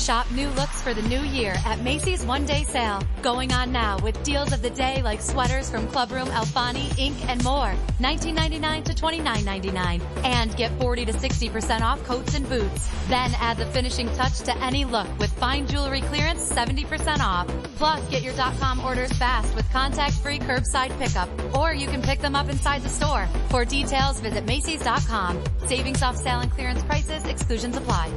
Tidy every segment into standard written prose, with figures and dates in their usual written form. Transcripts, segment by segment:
Shop new looks for the new year at Macy's one-day sale. Going on now with deals of the day like sweaters from Clubroom, Alfani, Inc., and more. $19.99 to $29.99. And get 40 to 60% off coats and boots. Then add the finishing touch to any look with fine jewelry clearance 70% off. Plus, get your .com orders fast with contact-free curbside pickup. Or you can pick them up inside the store. For details, visit Macy's.com. Savings off sale and clearance prices. Exclusions apply.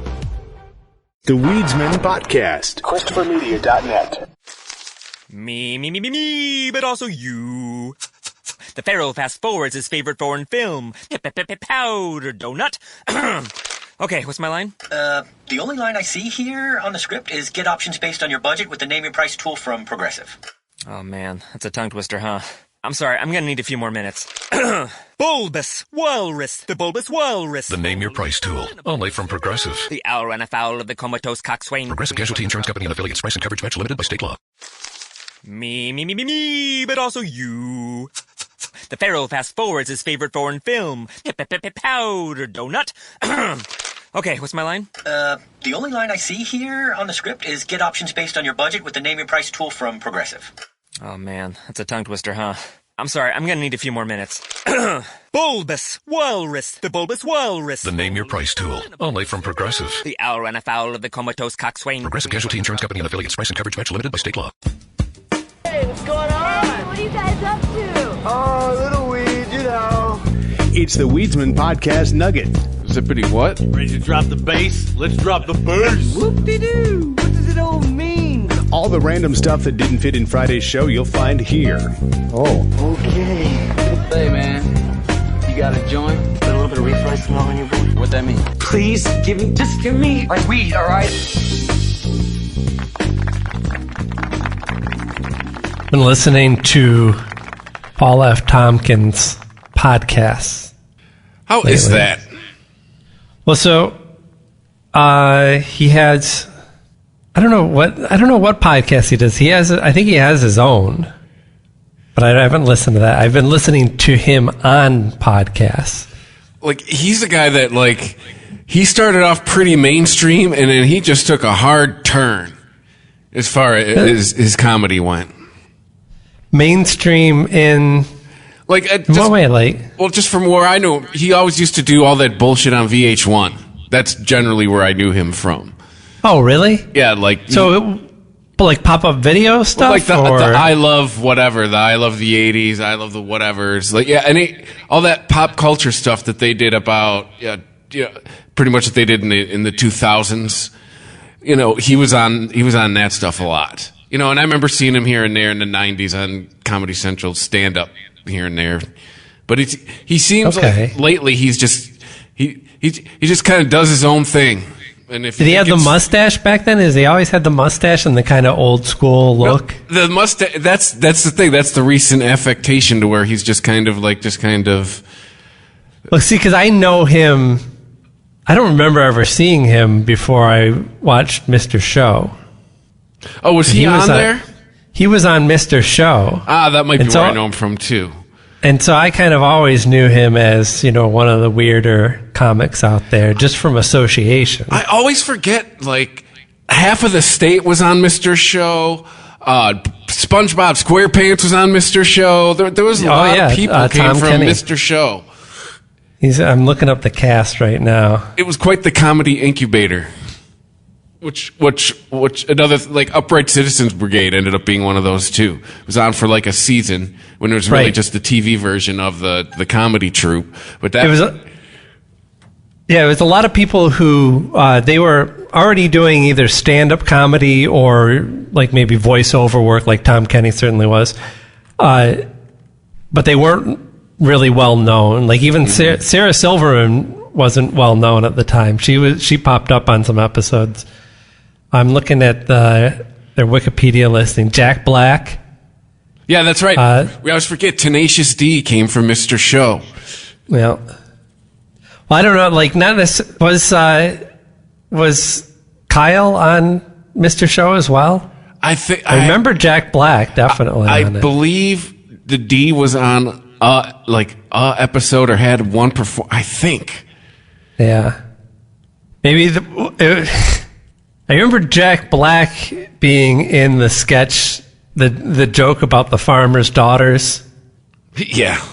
The Weedsman Podcast. ChristopherMedia.net. Me, but also you. The Pharaoh fast forwards his favorite foreign film, Powder Donut. Okay, what's my line? The only line I see here on the script is get options based on your budget with the Name Your Price tool from Progressive. Oh man, that's a tongue twister, huh? I'm sorry, I'm gonna need a few more minutes. Bulbous Walrus, the Bulbous Walrus. The Name Your Price tool, only from Progressive. The owl ran afoul of the comatose coxswain. Progressive Casualty Insurance Company and affiliates. Price and coverage match limited by state law. Me, but also you. The Pharaoh fast forwards his favorite foreign film, Powder Donut. Okay, what's my line? The only line I see here on the script is get options based on your budget with the Name Your Price tool from Progressive. Oh man, that's a tongue twister, huh? I'm sorry, I'm gonna need a few more minutes. Bulbous Walrus, the Bulbous Walrus. The Name Your Price tool, only from Progressive. The owl ran afoul of the comatose coxswain. Progressive Casualty Insurance Company and affiliates. Price and coverage match limited by state law. Hey, what's going on? Hey, what are you guys up to? Oh, little weed, you know. It's the Weedsman Podcast Nugget. Zippity what? Ready to drop the bass? Let's drop the bass. Whoop-de-doo. What does it all mean? All the random stuff that didn't fit in Friday's show you'll find here. Oh, okay. Hey, man. You got a joint? Got a little bit of refried smell on your boy? What that mean? Please, just give me my weed, all right? Been listening to Paul F. Tompkins' podcasts. How lately. is that? Well, so he has. I don't know what podcast he does. I think he has his own, but I haven't listened to that. I've been listening to him on podcasts. Like, he's the guy that, like, he started off pretty mainstream, and then he just took a hard turn as far as his comedy went. Mainstream in what way? Like, well, just from where I know, he always used to do all that bullshit on VH1. That's generally where I knew him from. Oh, really? Yeah, like like pop-up video stuff, like the I love whatever, the I love the '80s, I love the whatevers, like and all that pop culture stuff that they did about pretty much what they did in the 2000s. You know, he was on that stuff a lot. You know, and I remember seeing him here and there in the 90s on Comedy Central stand up here and there. But he seems like lately he's just he just kind of does his own thing. And if did he have the mustache back then? Is he always had the mustache and the kind of old school look? No, the mustache, that's the thing. That's the recent affectation to where he's just kind of. Well, see, because I know him. I don't remember ever seeing him before I watched Mr. Show. Oh, was he on there? He was on Mr. Show. Ah, that might be where I know him from too. And so I kind of always knew him as, one of the weirder comics out there, just from association. I always forget, like, half of the state was on Mr. Show. SpongeBob SquarePants was on Mr. Show. There was a lot of people came from Kenny. Mr. Show. I'm looking up the cast right now. It was quite the comedy incubator. Which another, like, Upright Citizens Brigade ended up being one of those too. It was on for like a season when it was really just the TV version of the comedy troupe. But that it was a lot of people who they were already doing either stand-up comedy or like maybe voiceover work, like Tom Kenny certainly was. But they weren't really well known. Like even Sarah Silverman wasn't well known at the time. She popped up on some episodes. I'm looking at their Wikipedia listing. Jack Black. Yeah, that's right. We always forget Tenacious D came from Mr. Show. Well, I don't know. Like, was Kyle on Mr. Show as well? I remember Jack Black definitely. I believe the D was on episode or had one perform. I think. Yeah. Maybe I remember Jack Black being in the sketch, the joke about the farmer's daughters. Yeah.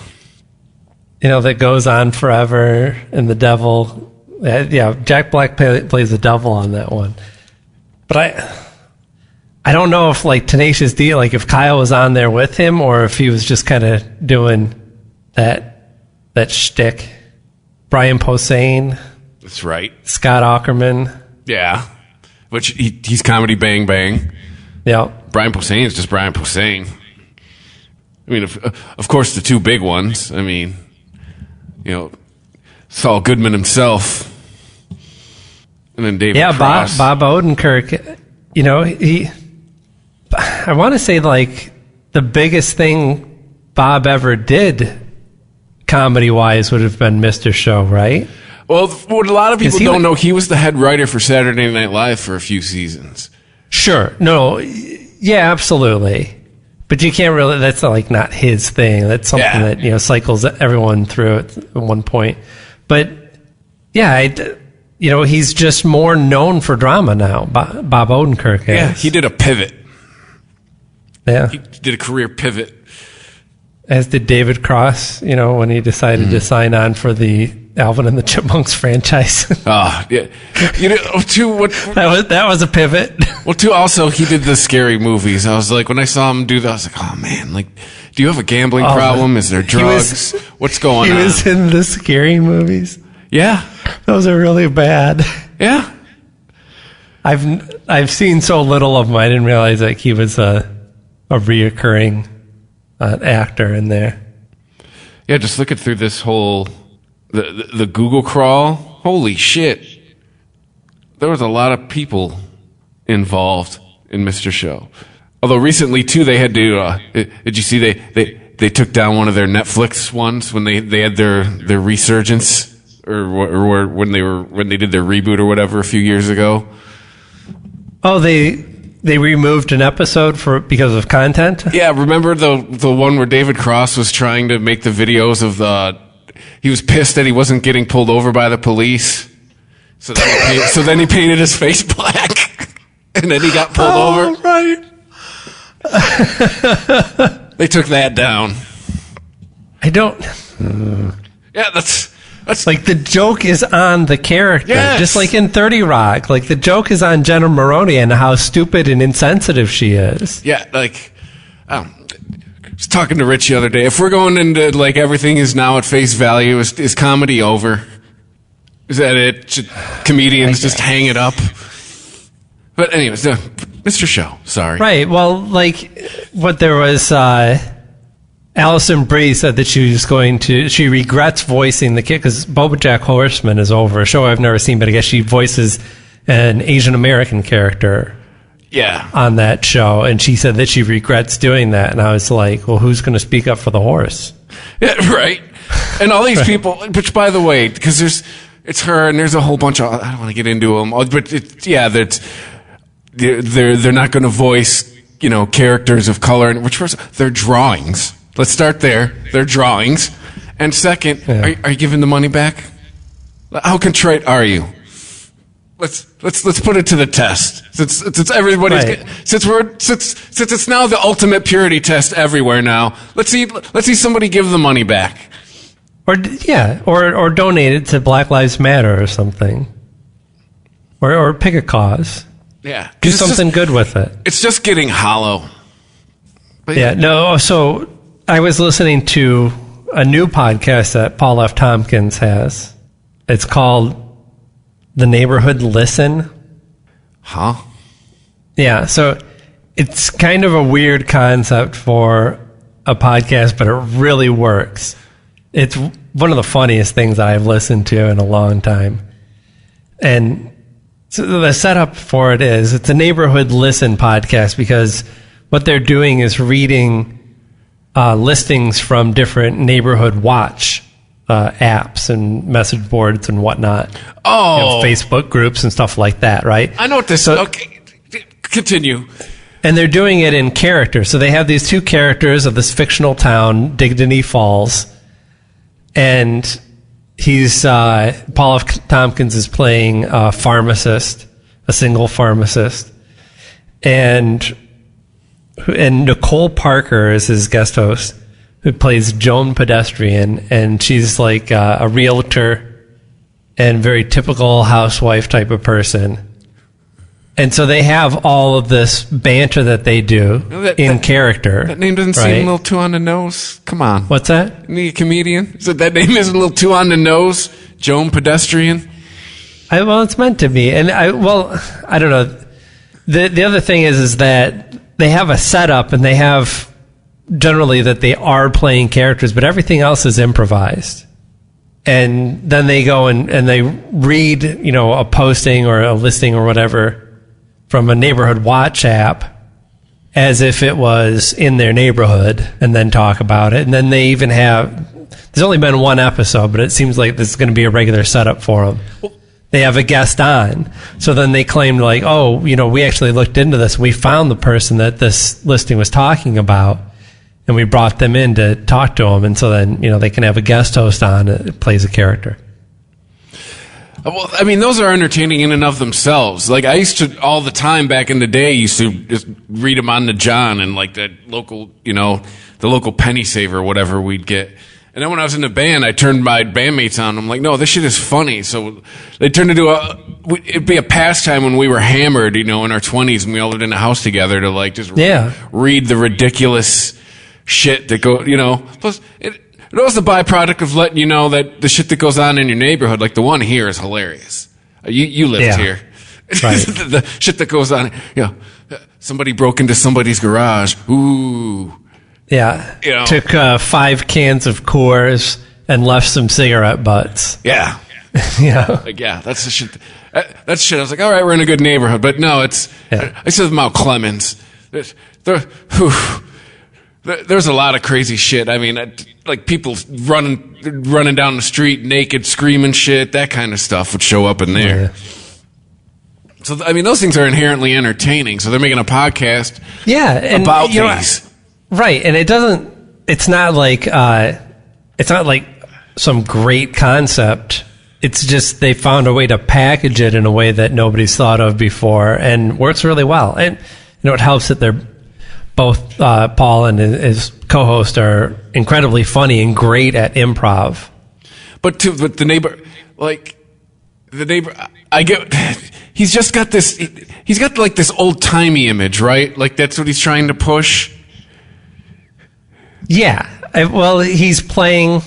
That goes on forever, and the devil. Yeah, Jack Black plays the devil on that one. But I don't know if like Tenacious D, like if Kyle was on there with him, or if he was just kind of doing that shtick. Brian Posehn. That's right. Scott Aukerman. Yeah. Which he's comedy Bang Bang. Yeah. Brian Posehn is just Brian Posehn. I mean, of course, the two big ones. I mean, Saul Goodman himself. And then David Cross. Bob Odenkirk. I want to say like the biggest thing Bob ever did comedy-wise would have been Mr. Show, right? Well, what a lot of people don't know, he was the head writer for Saturday Night Live for a few seasons. Sure. No. Yeah, absolutely. But you can't really, that's not his thing. That's something that, cycles everyone through at one point. But yeah, he's just more known for drama now, Bob Odenkirk is. Yeah, he did a pivot. Yeah. He did a career pivot. As did David Cross, when he decided to sign on for the Alvin and the Chipmunks franchise. Oh, yeah. That was a pivot. Well, too, also, he did the scary movies. I was like, when I saw him do that, I was like, oh, man, do you have a gambling problem? Is there drugs? What's going on? He was in the scary movies. Yeah. Those are really bad. Yeah. I've seen so little of him, I didn't realize he was a reoccurring actor in there. Yeah, just looking through this whole the Google crawl. Holy shit! There was a lot of people involved in Mr. Show. Although recently too, they had to. Did you see they took down one of their Netflix ones when they had their resurgence or when they did their reboot or whatever a few years ago. Oh, They removed an episode because of content? Yeah, remember the one where David Cross was trying to make the videos of he was pissed that he wasn't getting pulled over by the police. So then he painted his face black. And then he got pulled over. Right. They took that down. I don't... Yeah, that's like the joke is on the character. Yes. Just like in 30 Rock. Like the joke is on Jenna Maroney and how stupid and insensitive she is. Yeah, I was talking to Rich the other day. If we're going into everything is now at face value, is comedy over? Is that it? Should comedians just hang it up? But anyways, Mr. Show, sorry. Right, well, what there was... Allison Brie said that she regrets voicing the kid because BoJack Horseman is over, a show I've never seen, but I guess she voices an Asian American character on that show, and she said that she regrets doing that, and I was like, well, who's going to speak up for the horse? Yeah, right. And all these people, which by the way, because it's her and there's a whole bunch of, I don't want to get into them, but they're not going to voice, characters of color, and which was, they're drawings. Let's start there. They're drawings. And second, are you giving the money back? How contrite are you? Let's put it to the test. Since everybody's since it's now the ultimate purity test everywhere now. Let's see somebody give the money back. Or donate it to Black Lives Matter or something. Or pick a cause. Yeah. Do something good with it. It's just getting hollow. But so I was listening to a new podcast that Paul F. Tompkins has. It's called The Neighborhood Listen. Huh? Yeah, so it's kind of a weird concept for a podcast, but it really works. It's one of the funniest things that I've listened to in a long time. And so the setup for it is, it's a Neighborhood Listen podcast because what they're doing is reading listings from different neighborhood watch apps and message boards and whatnot. Oh. Facebook groups and stuff like that, right? I know what this is. Okay, continue. And they're doing it in character. So they have these two characters of this fictional town, Dignity Falls, and he's Paul F. Tompkins is playing a pharmacist a single pharmacist. And Nicole Parker is his guest host, who plays Joan Pedestrian, and she's like a realtor and very typical housewife type of person. And so they have all of this banter that they do in character. That name doesn't seem a little too on the nose. Come on. What's that? Isn't he a comedian? So that name is a little too on the nose? Joan Pedestrian? Well, it's meant to be. And I don't know. The other thing is that they have a setup, and they have generally that they are playing characters, but everything else is improvised. And then they go and they read, a posting or a listing or whatever from a neighborhood watch app as if it was in their neighborhood, and then talk about it. And then they even there's only been one episode, but it seems like this is going to be a regular setup for them. They have a guest on. So then they claimed we actually looked into this. We found the person that this listing was talking about, and we brought them in to talk to them. And so then, they can have a guest host on that plays a character. Well, I mean, those are entertaining in and of themselves. Like, I used to, all the time back in the day, used to just read them on the John and like the local, the local penny saver, whatever we'd get. And then when I was in the band, I turned my bandmates on. I'm like, no, this shit is funny. So they turned into it'd be a pastime when we were hammered, in our 20s, and we all lived in a house together to like just read the ridiculous shit that Plus, it was the byproduct of letting you know that the shit that goes on in your neighborhood, like the one here, is hilarious. You lived here. Right. The shit that goes on, somebody broke into somebody's garage. Ooh. Yeah. Took 5 cans of Coors and left some cigarette butts. Yeah. That's the shit. That's shit. I was like, all right, we're in a good neighborhood. But no, I said Mount Clemens. There's a lot of crazy shit. I mean, like people running down the street naked, screaming shit, that kind of stuff would show up in there. Yeah. So, I mean, those things are inherently entertaining. So they're making a podcast about these. Right, and it's not like some great concept. It's just they found a way to package it in a way that nobody's thought of before, and works really well. And it helps that they're both Paul and his co-host are incredibly funny and great at improv. But the neighbor, I get. He's just got this. He's got like this old timey image, right? Like that's what he's trying to push. Yeah, well, he's playing.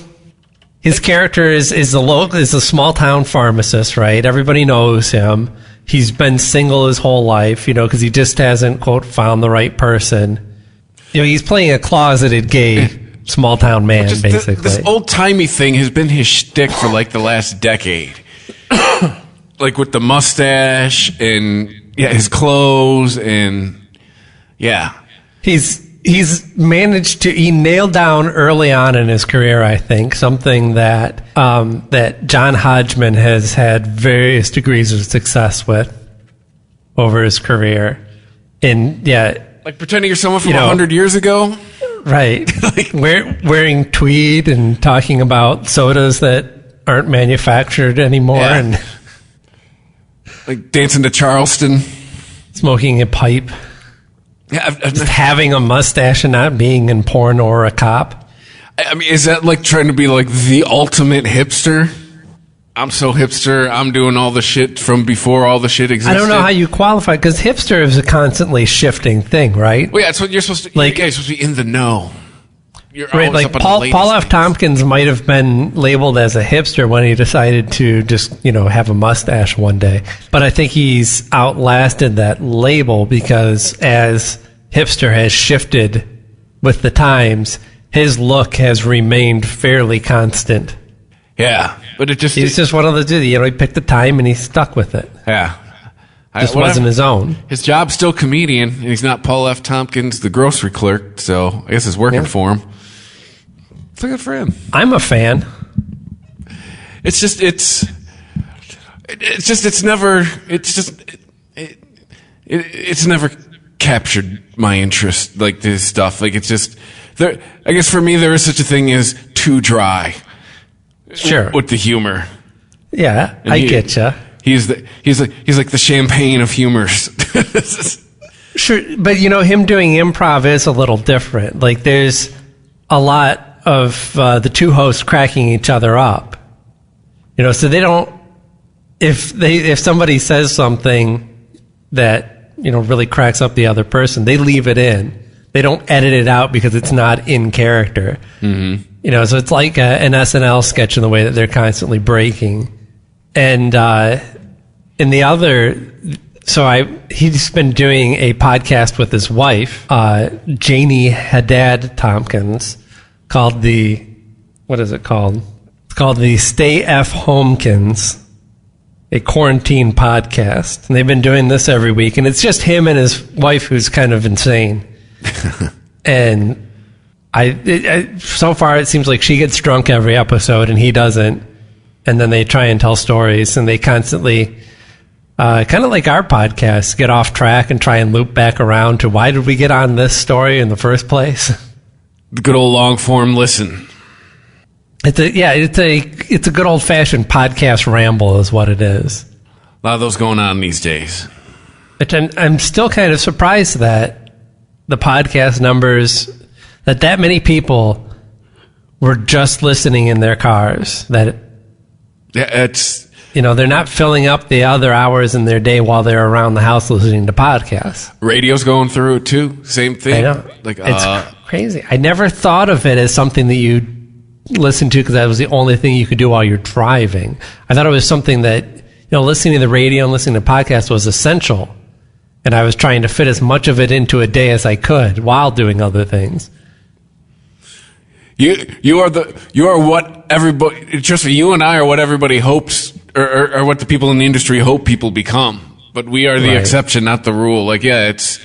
His character is a small town pharmacist, right? Everybody knows him. He's been single his whole life, because he just hasn't, quote, found the right person. He's playing a closeted gay small town man, basically. This old timey thing has been his shtick for like the last decade. Like with the mustache and his clothes and he nailed down early on in his career, I think, something that John Hodgman has had various degrees of success with over his career. Like pretending you're someone from 100 years ago? Right. Wearing tweed and talking about sodas that aren't manufactured anymore. Yeah. And like dancing to Charleston. Smoking a pipe. Yeah, just having a mustache and not being in porn or a cop. I mean, is that like trying to be like the ultimate hipster? I'm so hipster. I'm doing all the shit from before all the shit existed. I don't know how you qualify, because hipster is a constantly shifting thing, right? Well, yeah, that's what you're supposed to. You're supposed to be in the know. You're right, like Paul F. Tompkins might have been labeled as a hipster when he decided to just, have a mustache one day. But I think he's outlasted that label, because as hipster has shifted with the times, his look has remained fairly constant. Yeah, but he's just one of the dudes. He picked the time and he stuck with it. Yeah. Just wasn't his own. His job's still comedian, and he's not Paul F. Tompkins, the grocery clerk, so I guess it's working for him. It's good for him. I'm a fan. It's never captured my interest, like this stuff. Like it's just there. I guess for me, there is such a thing as too dry. Sure. With the humor. Yeah, I get you. He's like the champagne of humors. Sure, but him doing improv is a little different. Like there's a lot of the two hosts cracking each other up. So they don't. If somebody says something that really cracks up the other person, they leave it in. They don't edit it out because it's not in character. Mm-hmm. So it's like an SNL sketch in the way that they're constantly breaking. And in the other. So he's been doing a podcast with his wife, Janie Haddad Tompkins, called what is it called? It's called the Stay F Homekins, a quarantine podcast. And they've been doing this every week. And it's just him and his wife who's kind of insane. And so far it seems like she gets drunk every episode and he doesn't. And then they try and tell stories and they constantly... kind of like our podcast, get off track and try and loop back around to why did we get on this story in the first place? The good old long form listen. It's a good old fashioned podcast ramble is what it is. A lot of those going on these days. Which I'm still kind of surprised that the podcast numbers, that many people were just listening in their cars. That it's. They're not filling up the other hours in their day while they're around the house listening to podcasts. Radio's going through it too. Same thing. I know. It's crazy. I never thought of it as something that you listen to because that was the only thing you could do while you're driving. I thought it was something that, listening to the radio and listening to podcasts was essential. And I was trying to fit as much of it into a day as I could while doing other things. You are what everybody, trust me, you and I are what everybody hopes or what the people in the industry hope people become. But we are the exception, not the rule. Like, yeah, it's,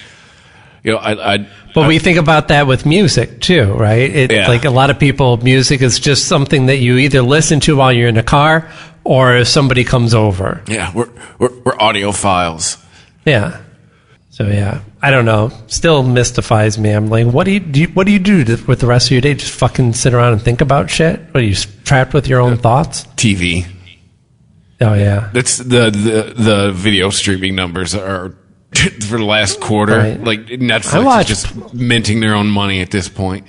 But we think about that with music too, right? Like a lot of people, music is just something that you either listen to while you're in a car or if somebody comes over. Yeah, we're audiophiles. Yeah. So yeah, I don't know. Still mystifies me. I'm like, what do you do with the rest of your day? Just fucking sit around and think about shit? What, are you trapped with your own thoughts? TV. Oh yeah. That's the video streaming numbers are for the last quarter. Right. Like Netflix is just minting their own money at this point.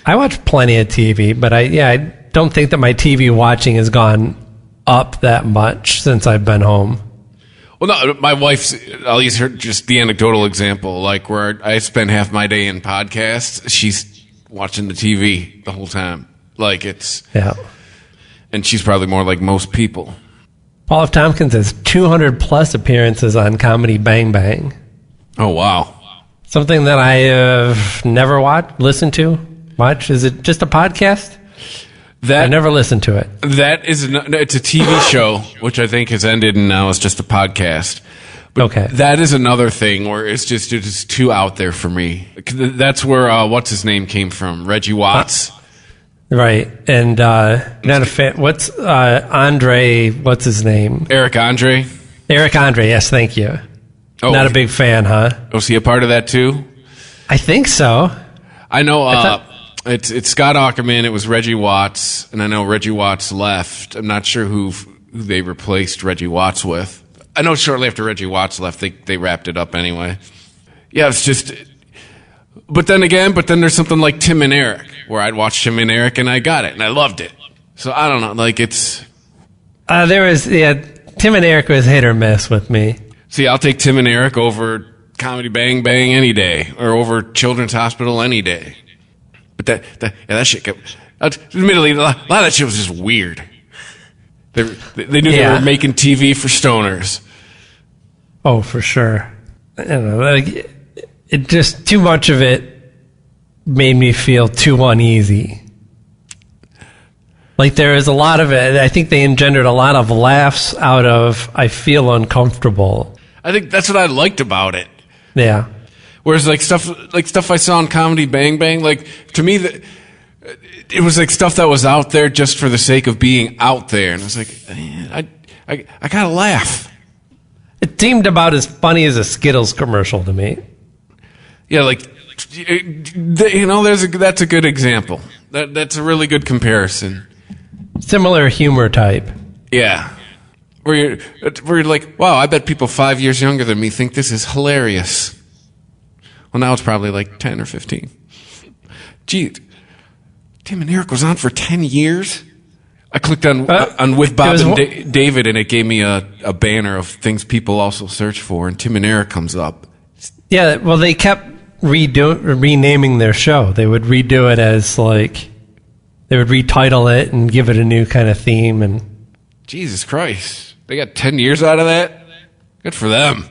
I watch plenty of TV, but I don't think that my TV watching has gone up that much since I've been home. Well, no, my wife's, I'll use her, just the anecdotal example, like where I spend half my day in podcasts, she's watching the TV the whole time. Like it's, yeah. And she's probably more like most people. Paul F. Tompkins has 200 plus appearances on Comedy Bang Bang. Oh, wow. Something that I have never listened to much. Is it just a podcast? I never listened to it. It's a TV show, which I think has ended and now is just a podcast. But okay. That is another thing where it's just too out there for me. That's where, what's his name came from? Reggie Watts. Right. And, not a fan. What's, Andre, what's his name? Eric Andre. Eric Andre. Yes. Thank you. Oh, not a big fan, huh? Was he a part of that too? I think so. I know, It's Scott Aukerman. It was Reggie Watts, and I know Reggie Watts left. I'm not sure who they replaced Reggie Watts with. I know shortly after Reggie Watts left, they wrapped it up anyway. Yeah, it's just. But then there's something like Tim and Eric, where I'd watch Tim and Eric and I got it and I loved it. So I don't know, like it's. Tim and Eric was hit or miss with me. See, I'll take Tim and Eric over Comedy Bang Bang any day, or over Children's Hospital any day. But that shit admittedly, a lot of that shit was just weird. They knew they were making TV for stoners. Oh, for sure. I don't know. Like, it just, too much of it made me feel too uneasy. Like, there is a lot of it. I think they engendered a lot of laughs out of, I feel uncomfortable. I think that's what I liked about it. Yeah. Whereas like stuff I saw on Comedy Bang Bang, like to me it was like stuff that was out there just for the sake of being out there, and I was like, I gotta laugh. It seemed about as funny as a Skittles commercial to me. Yeah, like that's a good example. That's a really good comparison. Similar humor type. Yeah. where you're like, wow, I bet people 5 years younger than me think this is hilarious. Well, now it's probably like 10 or 15. Gee, Tim and Eric was on for 10 years? I clicked on With Bob and David, and it gave me a banner of things people also search for, and Tim and Eric comes up. Yeah, well, they kept renaming their show. They would redo it as like, they would retitle it and give it a new kind of theme. And Jesus Christ, they got 10 years out of that? Good for them.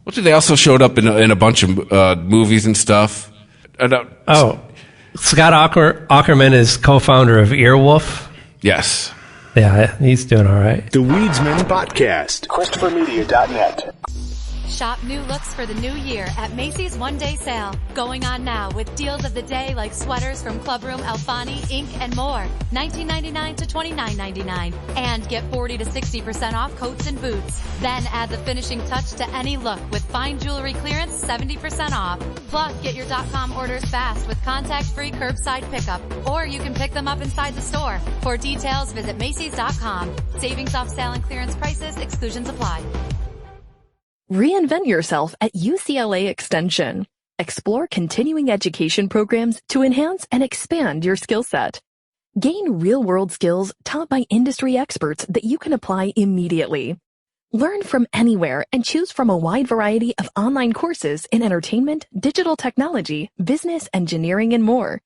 What did they also showed up in a bunch of movies and stuff? Scott Aukerman is co-founder of Earwolf. Yes. Yeah, he's doing all right. The Weedsman Podcast. ChristopherMedia.net. Shop new looks for the new year at Macy's one-day sale. Going on now with deals of the day like sweaters from Clubroom, Alfani, Inc., and more. $19.99 to $29.99. And get 40 to 60% off coats and boots. Then add the finishing touch to any look with fine jewelry clearance 70% off. Plus, get your .com orders fast with contact-free curbside pickup. Or you can pick them up inside the store. For details, visit Macy's.com. Savings off sale and clearance prices. Exclusions apply. Reinvent yourself at UCLA Extension. Explore continuing education programs to enhance and expand your skill set. Gain real-world skills taught by industry experts that you can apply immediately. Learn from anywhere and choose from a wide variety of online courses in entertainment, digital technology, business, engineering, and more.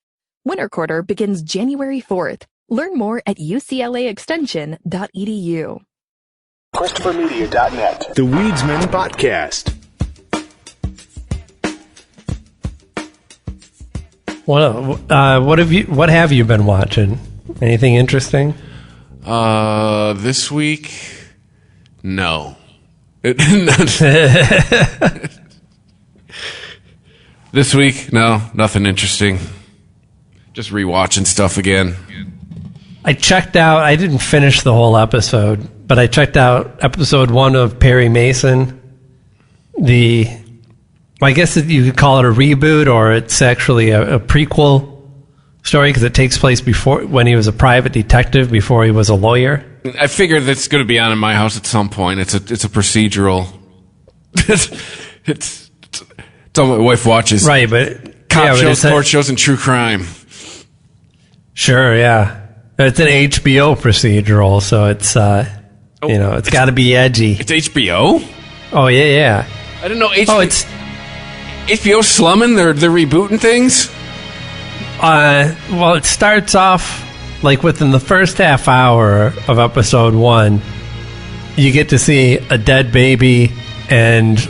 Winter quarter begins January 4th. Learn more at uclaextension.edu. ChristopherMedia.net. The Weedsman Podcast. What have you been watching? Anything interesting? This week, no. This week, no, nothing interesting. Just rewatching stuff again. I checked out, I didn't finish the whole episode, but I checked out episode 1 of Perry Mason. I guess you could call it a reboot, or it's actually a prequel story because it takes place before, when he was a private detective before he was a lawyer. I figured that's going to be on in my house at some point. It's a procedural. it's all my wife watches. Right, but cop shows, court shows, and true crime. Sure, yeah. It's an HBO procedural, so it's it's got to be edgy. It's HBO? Oh yeah. I didn't know HBO. Oh, it's HBO slumming. They're rebooting things. Well, it starts off like within the first half hour of episode 1, you get to see a dead baby and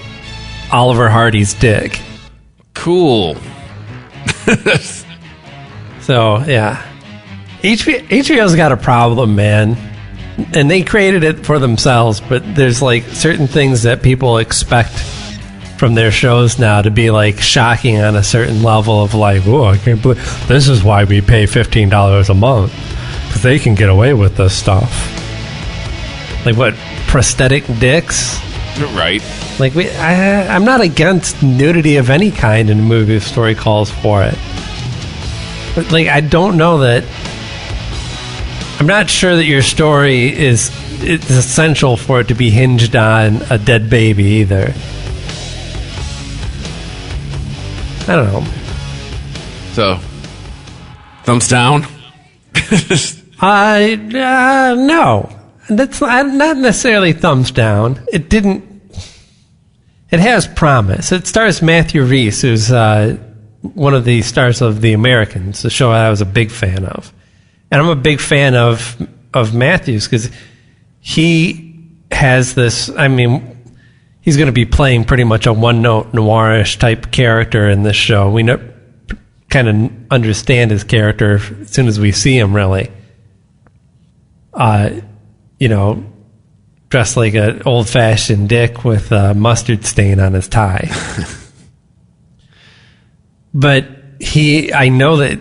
Oliver Hardy's dick. Cool. So yeah. HBO's got a problem, man. And they created it for themselves, but there's like certain things that people expect from their shows now to be like shocking on a certain level of like, oh, I can't believe this is why we pay $15 a month, because they can get away with this stuff. Like what, prosthetic dicks? Right. Like I'm not against nudity of any kind in a movie if story calls for it. But like I don't know that. I'm not sure that your story it's essential for it to be hinged on a dead baby either. I don't know. So, thumbs down? No. That's not necessarily thumbs down. It has promise. It stars Matthew Rhys, who's one of the stars of The Americans, the show I was a big fan of. And I'm a big fan of Matthews because he has this, I mean, he's going to be playing pretty much a one-note noirish type character in this show. We kind of understand his character as soon as we see him, really. Dressed like an old-fashioned dick with a mustard stain on his tie. But I know that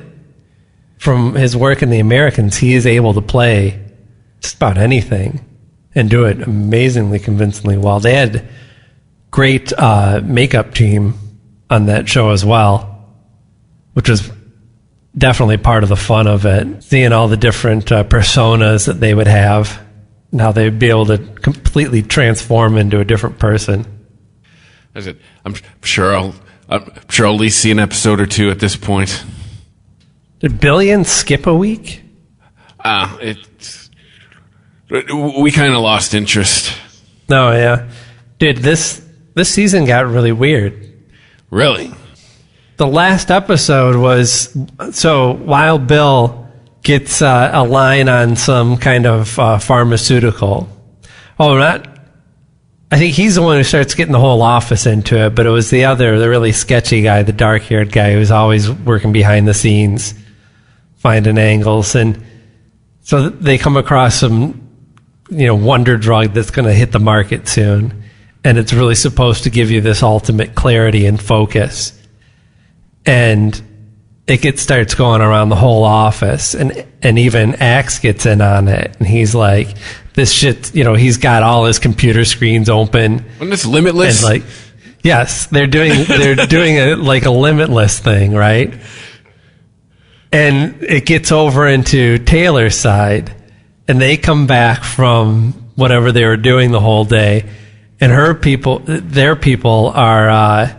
from his work in The Americans, he is able to play just about anything and do it amazingly convincingly well. They had great makeup team on that show as well, which was definitely part of the fun of it. Seeing all the different personas that they would have and how they'd be able to completely transform into a different person. I'm sure I'll at least see an episode or two at this point. Did Billions skip a week? We kind of lost interest. No, yeah. Dude, this season got really weird. Really? The last episode was, so Wild Bill gets a line on some kind of pharmaceutical. I think he's the one who starts getting the whole office into it, but it was the really sketchy guy, the dark-haired guy who was always working behind the scenes, finding angles. And so they come across some, wonder drug that's going to hit the market soon. And it's really supposed to give you this ultimate clarity and focus. And it starts going around the whole office. And even Axe gets in on it. And he's like, this shit, he's got all his computer screens open. Wasn't this Limitless? And yes, they're doing a Limitless thing, right? And it gets over into Taylor's side, and they come back from whatever they were doing the whole day, and their people are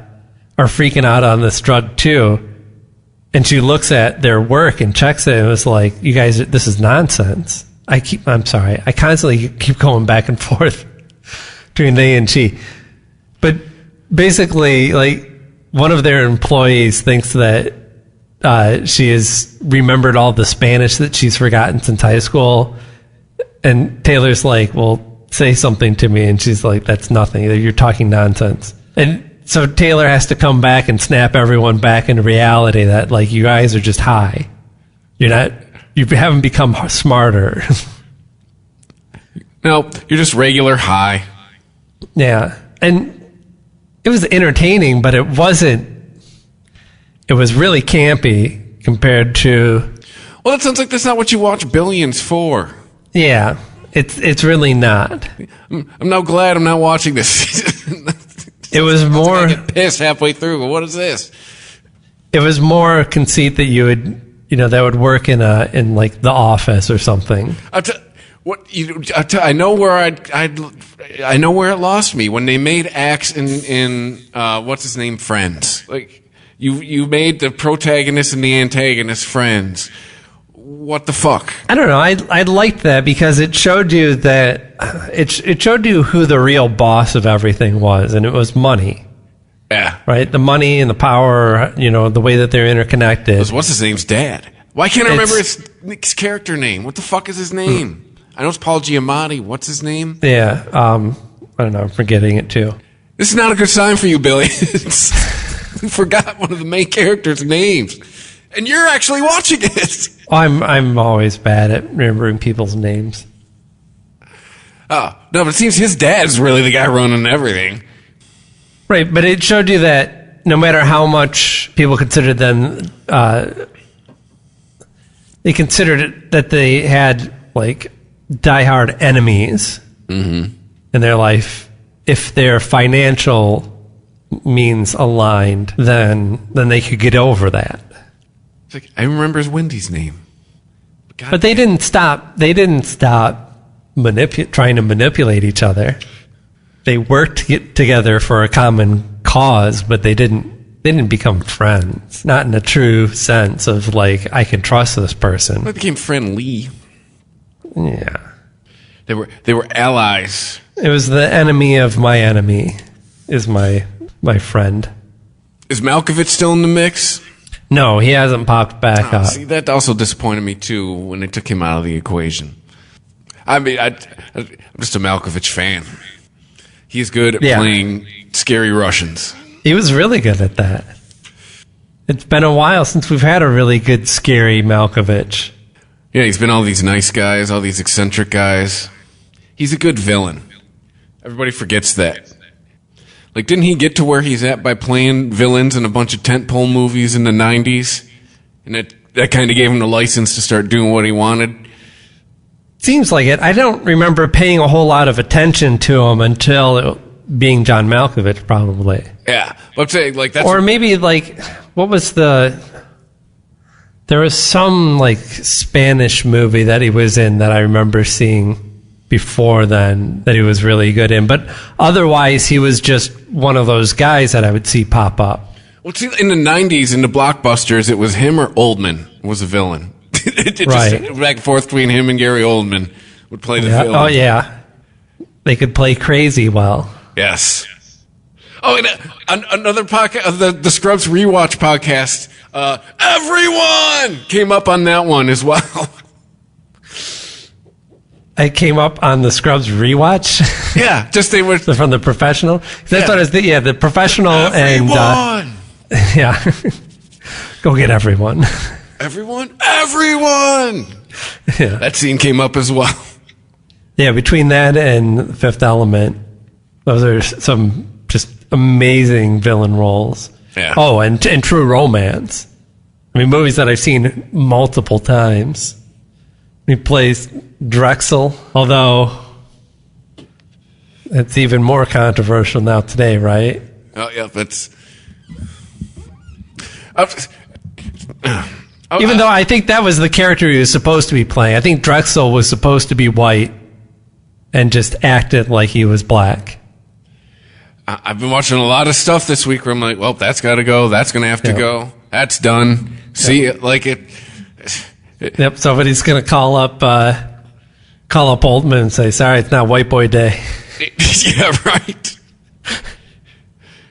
freaking out on this drug too. And she looks at their work and checks it and was like, you guys, this is nonsense. I'm sorry. I constantly keep going back and forth between they and she. But basically, one of their employees thinks that she has remembered all the Spanish that she's forgotten since high school. And Taylor's like, well, say something to me. And she's like, that's nothing. You're talking nonsense. And so Taylor has to come back and snap everyone back into reality that, you guys are just high. You haven't become smarter. No, you're just regular high. Yeah. And it was entertaining, but it wasn't. It was really campy compared to. Well, it sounds like that's not what you watch Billions for. Yeah, it's really not. I'm now glad I'm not watching this. It was more. I get pissed halfway through. What is this? It was more conceit that you would. That would work in The Office or something. I know where I know where it lost me when they made Axe in what's his name, Friends. You made the protagonist and the antagonist friends. What the fuck? I don't know. I liked that because it showed you that it showed you who the real boss of everything was, and it was money. Yeah. Right? The money and the power, the way that they're interconnected. What's his name's dad? Why can't I remember his character name? What the fuck is his name? I know it's Paul Giamatti. What's his name? Yeah. I don't know. I'm forgetting it too. This is not a good sign for you, Billy. We forgot one of the main characters' names. And you're actually watching it. I'm always bad at remembering people's names. Oh, no, but it seems his dad's really the guy running everything. Right, but it showed you that no matter how much people considered them, they considered it that they had diehard enemies in their life. If their financial means aligned, then they could get over that. It's I remember Wendy's name, but they didn't stop. They didn't stop trying to manipulate each other. They worked together for a common cause, but they didn't become friends. Not in a true sense of I can trust this person. They became friendly. Yeah. They were allies. It was the enemy of my enemy is my friend. Is Malkovich still in the mix? No, he hasn't popped back up. See, that also disappointed me too when they took him out of the equation. I mean, I'm just a Malkovich fan. He's good at playing scary Russians. He was really good at that. It's been a while since we've had a really good, scary Malkovich. Yeah, he's been all these nice guys, all these eccentric guys. He's a good villain. Everybody forgets that. Didn't he get to where he's at by playing villains in a bunch of tentpole movies in the 90s? And that kind of gave him the license to start doing what he wanted? Seems like it. I don't remember paying a whole lot of attention to him until being John Malkovich, probably. Yeah. But I'm saying, that's... Or maybe, what was there was some, Spanish movie that he was in that I remember seeing. before then that he was really good in. But otherwise, he was just one of those guys that I would see pop up. Well, see, in the 90s, in the blockbusters, it was him or Oldman was a villain. It Right. just back and forth between him and Gary Oldman would play the villain. Oh, yeah. They could play crazy well. Yes. Oh, and another podcast, the Scrubs Rewatch podcast, everyone came up on that one as well. It came up on the Scrubs rewatch. Yeah, just they were from The Professional. That's what it was. The Professional everyone. And yeah, go get everyone. Everyone. Yeah. That scene came up as well. Yeah, between that and Fifth Element, those are some just amazing villain roles. Yeah. Oh, and True Romance. I mean, movies that I've seen multiple times. He plays Drexel, although it's even more controversial now today, right? Oh, yeah, that's... Even though I think that was the character he was supposed to be playing. I think Drexel was supposed to be white and just acted like he was black. I've been watching a lot of stuff this week where I'm like, well, that's got to go. That's going to have to go. That's done. See, like it... Yep, somebody's going to call up Oldman and say, sorry, it's not white boy day. Yeah, right.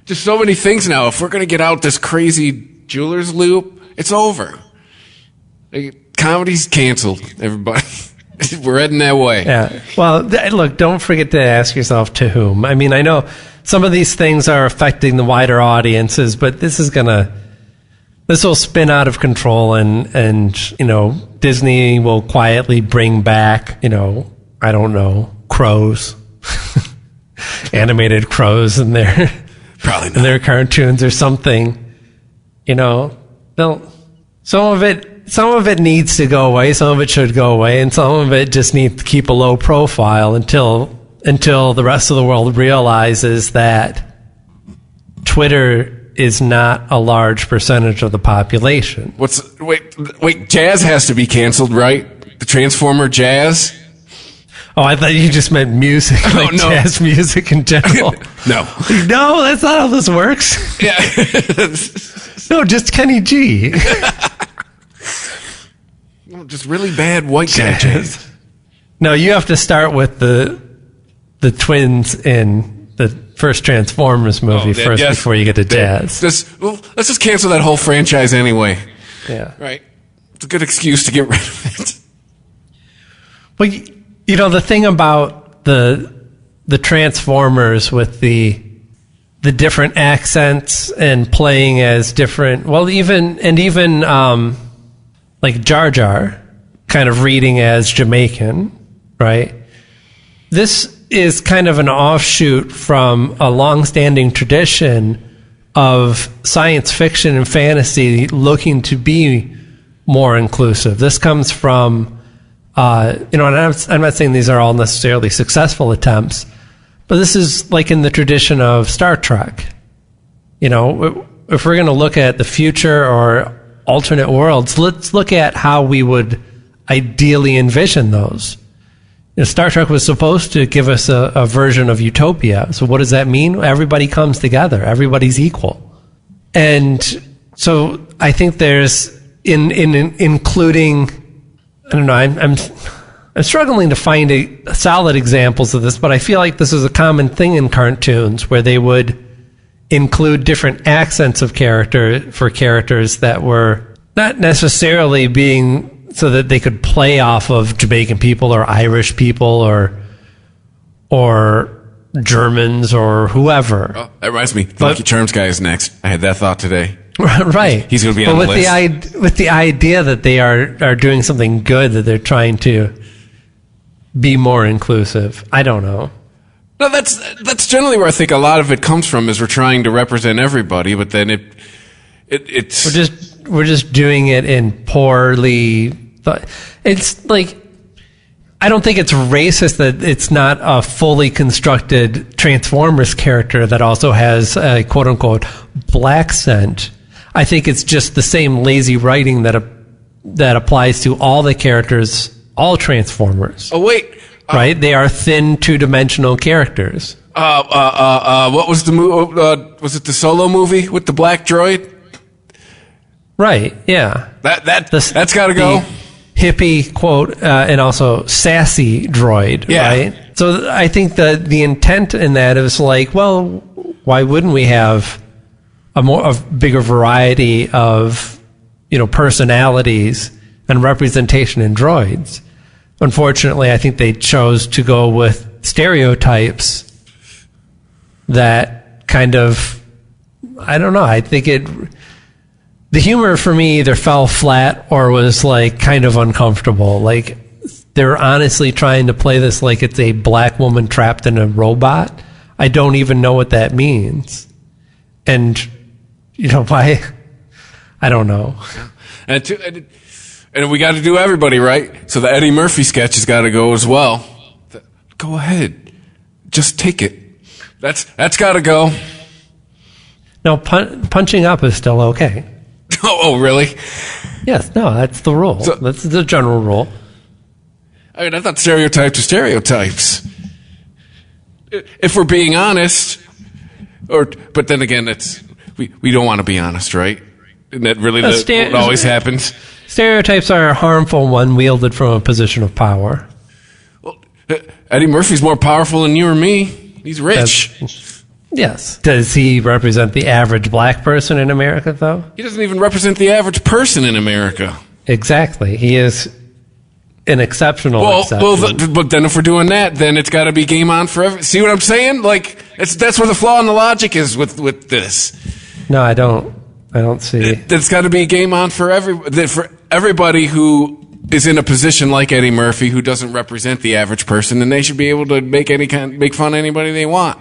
Just so many things now. If we're going to get out this crazy jeweler's loop, it's over. Comedy's canceled, everybody. We're heading that way. Yeah. Well, look, don't forget to ask yourself to whom. I mean, I know some of these things are affecting the wider audiences, but this will spin out of control and Disney will quietly bring back, I don't know, crows, animated crows in their, probably not. In their cartoons or something. Some of it needs to go away, some of it should go away, and some of it just needs to keep a low profile until the rest of the world realizes that Twitter is not a large percentage of the population. Wait, Jazz has to be canceled, right? The Transformer Jazz? Oh, I thought you just meant music, like no. jazz music in general. No, that's not how this works. Yeah. No, just Kenny G. Just really bad white guy jazz. No, you have to start with the twins in the first Transformers movie before you get to jazz. Let's just cancel that whole franchise anyway. Yeah. Right. It's a good excuse to get rid of it. Well, the thing about the Transformers with the different accents and playing as different, even like Jar Jar kind of reading as Jamaican, right? This is kind of an offshoot from a long-standing tradition of science fiction and fantasy looking to be more inclusive. This comes from, and I'm not saying these are all necessarily successful attempts, but this is like in the tradition of Star Trek. If we're going to look at the future or alternate worlds, let's look at how we would ideally envision those. Star Trek was supposed to give us a version of utopia. So what does that mean? Everybody comes together. Everybody's equal. And so I think there's in including, I don't know, I'm struggling to find solid examples of this, but I feel like this is a common thing in cartoons where they would include different accents of characters that were not necessarily being so that they could play off of Jamaican people or Irish people or Germans or whoever. Oh, that reminds me. The Lucky Charms guy is next. I had that thought today. Right. He's going to be on the list. With the idea that they are doing something good, that they're trying to be more inclusive. I don't know. No, that's generally where I think a lot of it comes from, is we're trying to represent everybody, but then it's we're just doing it in poorly. It's like, I don't think it's racist that it's not a fully constructed Transformers character that also has a quote unquote black scent. I think it's just the same lazy writing that applies to all the characters, all Transformers. Oh wait, right? They are thin, two-dimensional characters. What was the movie? Was it the Solo movie with the black droid? Right, yeah. That's got to go. Hippie quote, and also sassy droid, Yeah. right? So I think that the intent in that is like, well, why wouldn't we have a bigger variety of, personalities and representation in droids? Unfortunately, I think they chose to go with stereotypes that kind of, I don't know, I think the humor for me either fell flat or was like kind of uncomfortable. Like they're honestly trying to play this like it's a black woman trapped in a robot. I don't even know what that means. And why? I don't know. And we got to do everybody right. So the Eddie Murphy sketch has got to go as well. Go ahead, just take it. That's got to go. No, punching up is still okay. Oh, really? Yes, no, that's the rule. That's the general rule. I mean, I thought stereotypes are stereotypes. If we're being honest, but then again, we don't want to be honest, right? Isn't that really what always happens? Stereotypes are harmful when wielded from a position of power. Well, Eddie Murphy's more powerful than you or me. He's rich. Yes. Does he represent the average black person in America, though? He doesn't even represent the average person in America. Exactly. He is an exceptional exception. But then if we're doing that, then it's got to be game on forever. See what I'm saying? Like, that's where the flaw in the logic is with this. No, I don't see. It's got to be game on for everybody who is in a position like Eddie Murphy, who doesn't represent the average person, and they should be able to make fun of anybody they want.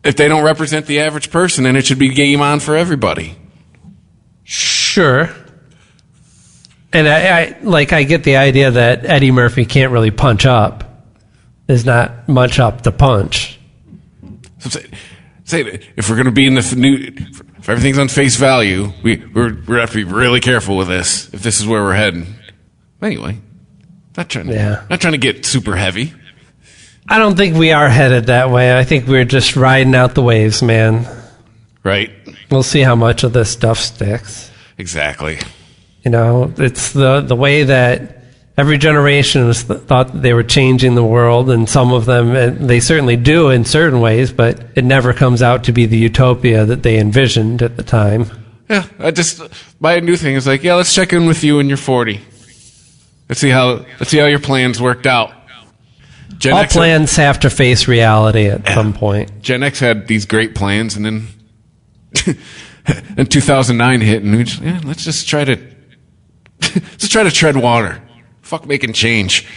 If they don't represent the average person, then it should be game on for everybody. Sure. And I get the idea that Eddie Murphy can't really punch up. There's not much up to punch. So say if we're going to be in the new, if everything's on face value, we're going to have to be really careful with this. If this is where we're heading. Anyway, not trying to get super heavy. I don't think we are headed that way. I think we're just riding out the waves, man. Right. We'll see how much of this stuff sticks. Exactly. It's the way that every generation thought that they were changing the world, and some of them, and they certainly do in certain ways, but it never comes out to be the utopia that they envisioned at the time. Yeah, my new thing is like, let's check in with you when you're 40. Let's see how your plans worked out. All plans have to face reality at some point. Gen X had these great plans, and then in 2009 hit, and let's just try to tread water. Fuck making change.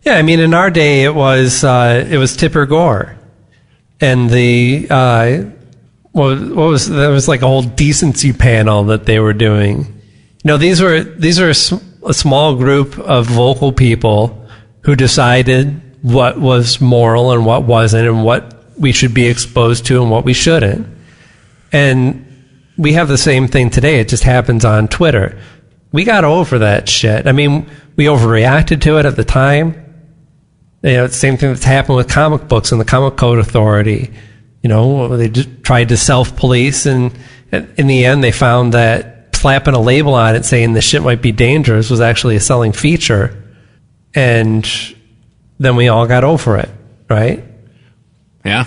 Yeah, I mean, in our day, it was Tipper Gore, and there was like a whole decency panel that they were doing. These are a small group of vocal people who decided what was moral and what wasn't, and what we should be exposed to and what we shouldn't. And we have the same thing today. It just happens on Twitter. We got over that shit. I mean, we overreacted to it at the time. It's the same thing that's happened with comic books and the Comic Code Authority. They just tried to self-police, and in the end, they found that slapping a label on it saying the shit might be dangerous was actually a selling feature. And then we all got over it, right? Yeah.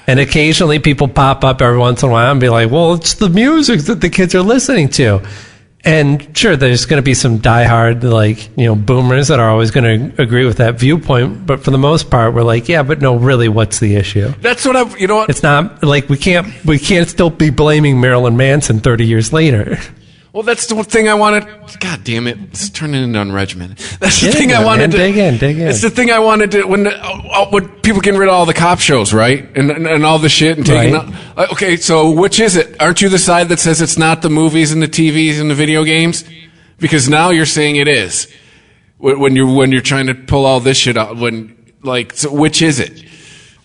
And occasionally people pop up every once in a while and be like, well, it's the music that the kids are listening to. And sure, there's going to be some diehard, boomers that are always going to agree with that viewpoint. But for the most part, we're like, yeah, but no, really, what's the issue? That's what what? It's not like we can't still be blaming Marilyn Manson 30 years later. Well, that's the thing I wanted. God damn it. It's turning into unregimented. That's the thing I wanted to dig in. It's the thing I wanted to, when people getting rid of all the cop shows, right? And all the shit and taking okay, so which is it? Aren't you the side that says it's not the movies and the TVs and the video games? Because now you're saying it is. When you're trying to pull all this shit out, so which is it?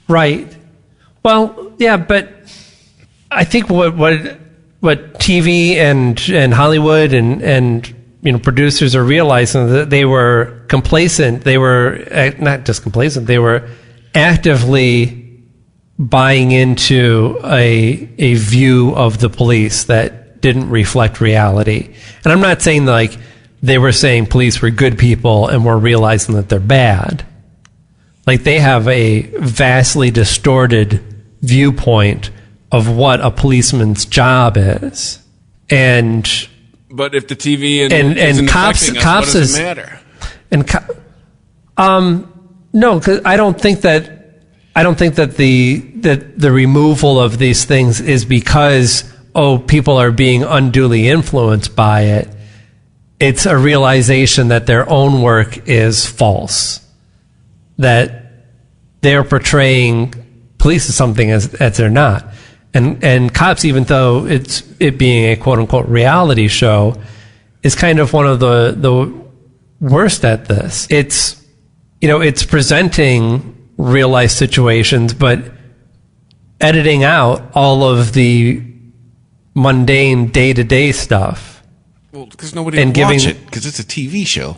Right. Well, yeah, but I think what TV and Hollywood and producers are realizing that they were complacent. They were not just complacent. They were actively buying into a view of the police that didn't reflect reality. And I'm not saying like they were saying police were good people and we're realizing that they're bad. Like they have a vastly distorted viewpoint of what a policeman's job is. But if the TV and cops what does it matter? No, because I don't think that the removal of these things is because people are being unduly influenced by it. It's a realization that their own work is false, that they're portraying police as something as they're not. And Cops, even though it being a quote unquote reality show, is kind of one of the worst at this. It's presenting real life situations, but editing out all of the mundane day to day stuff. Well, because nobody will watch it because it's a TV show.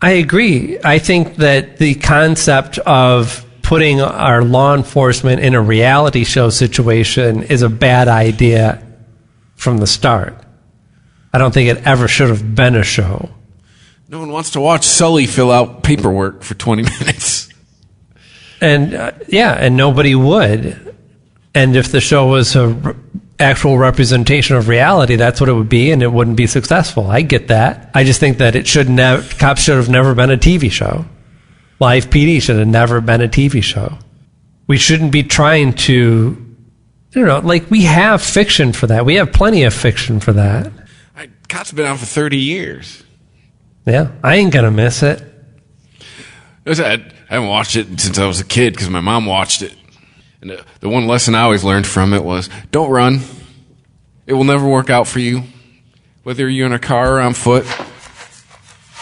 I agree. I think that the concept of putting our law enforcement in a reality show situation is a bad idea from the start. I don't think it ever should have been a show. No one wants to watch Sully fill out paperwork for 20 minutes. And and nobody would. And if the show was a actual representation of reality, that's what it would be, and it wouldn't be successful. I get that. I just think that Cops should have never been a TV show. Live PD should have never been a TV show. We shouldn't be trying to, we have fiction for that. We have plenty of fiction for that. Cops have been out for 30 years. Yeah, I ain't gonna miss it. I haven't watched it since I was a kid because my mom watched it. And the one lesson I always learned from it was, don't run. It will never work out for you. Whether you're in a car or on foot,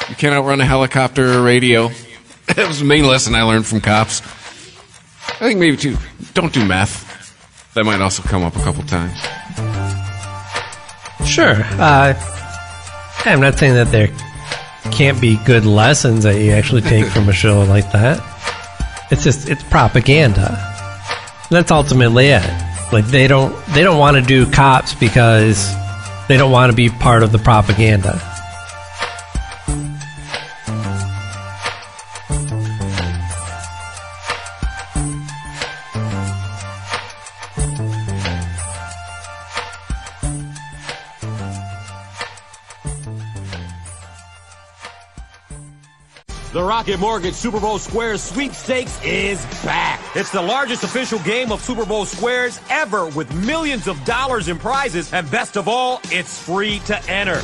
you can't outrun a helicopter or a radio. That was the main lesson I learned from Cops. I think maybe too, don't do meth. That might also come up a couple times. Sure. I'm not saying that there can't be good lessons that you actually take from a show like that. It's propaganda. That's ultimately it. Like they don't want to do Cops because they don't want to be part of the propaganda. The Rocket Mortgage Super Bowl Squares Sweepstakes is back. It's the largest official game of Super Bowl Squares ever, with millions of dollars in prizes, and best of all, it's free to enter.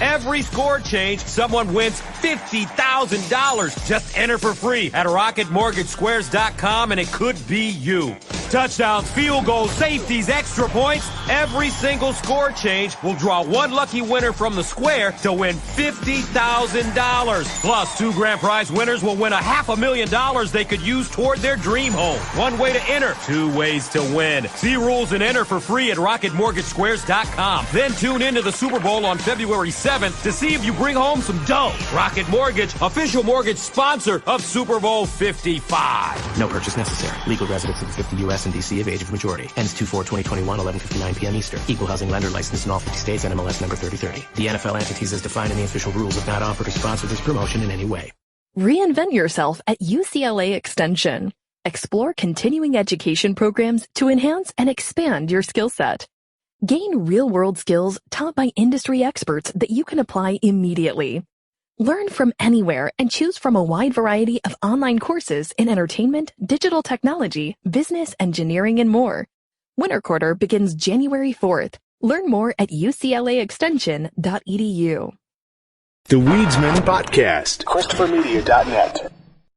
Every score change, someone wins $50,000. Just enter for free at RocketMortgageSquares.com, and it could be you. Touchdowns, field goals, safeties, extra points. Every single score change will draw one lucky winner from the square to win $50,000. Plus, 2 grand prize winners will win $500,000 they could use toward their dream home. One way to enter, 2 ways to win. See rules and enter for free at RocketMortgageSquares.com. Then tune into the Super Bowl on February 7th to see if you bring home some dough. Rocket Mortgage, official mortgage sponsor of Super Bowl 55. No purchase necessary. Legal residents of the 50 U.S. and D.C. of age of majority. Ends 2/4/2021, 11:59 p.m. Eastern. Equal housing lender licensed in all 50 states. NMLS number 3030. The NFL entities as defined in the official rules have not offered or sponsored this promotion in any way. Reinvent yourself at UCLA Extension. Explore continuing education programs to enhance and expand your skill set. Gain real-world skills taught by industry experts that you can apply immediately. Learn from anywhere and choose from a wide variety of online courses in entertainment, digital technology, business, engineering, and more. Winter quarter begins January 4th. Learn more at uclaextension.edu. The Weedsman Podcast. ChristopherMedia.net.